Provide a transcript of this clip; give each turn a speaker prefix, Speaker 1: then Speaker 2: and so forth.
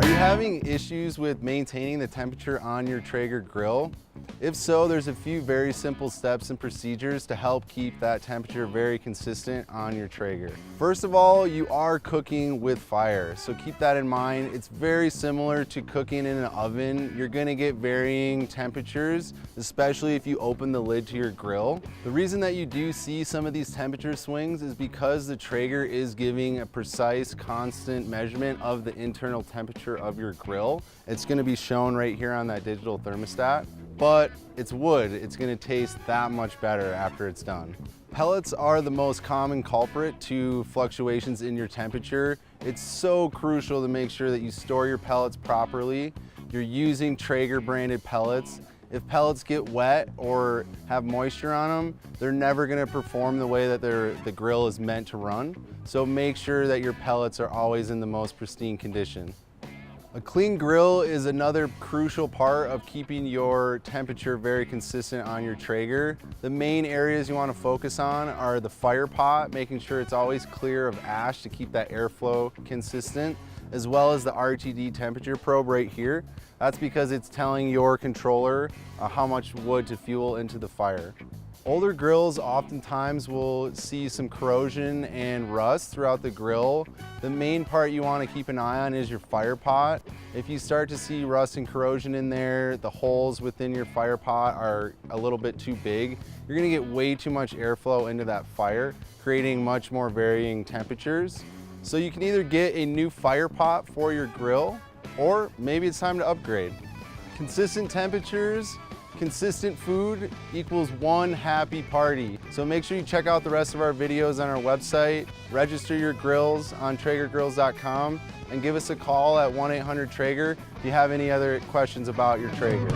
Speaker 1: Are you having issues with maintaining the temperature on your Traeger grill? If so, there's a few very simple steps and procedures to help keep that temperature very consistent on your Traeger. First of all, you are cooking with fire, so keep that in mind. It's very similar to cooking in an oven. You're gonna get varying temperatures, especially if you open the lid to your grill. The reason that you do see some of these temperature swings is because the Traeger is giving a precise, constant measurement of the internal temperature of your grill. It's gonna be shown right here on that digital thermostat. But it's wood, it's gonna taste that much better after it's done. Pellets are the most common culprit to fluctuations in your temperature. It's so crucial to make sure that you store your pellets properly. You're using Traeger branded pellets. If pellets get wet or have moisture on them, they're never gonna perform the way that the grill is meant to run. So make sure that your pellets are always in the most pristine condition. A clean grill is another crucial part of keeping your temperature very consistent on your Traeger. The main areas you want to focus on are the fire pot, making sure it's always clear of ash to keep that airflow consistent, as well as the RTD temperature probe right here. That's because it's telling your controller how much wood to fuel into the fire. Older grills oftentimes will see some corrosion and rust throughout the grill. The main part you want to keep an eye on is your fire pot. If you start to see rust and corrosion in there, the holes within your fire pot are a little bit too big, you're going to get way too much airflow into that fire, creating much more varying temperatures. So you can either get a new fire pot for your grill, or maybe it's time to upgrade. Consistent temperatures, consistent food equals one happy party. So make sure you check out the rest of our videos on our website, register your grills on TraegerGrills.com, and give us a call at 1-800-TRAEGER if you have any other questions about your Traeger.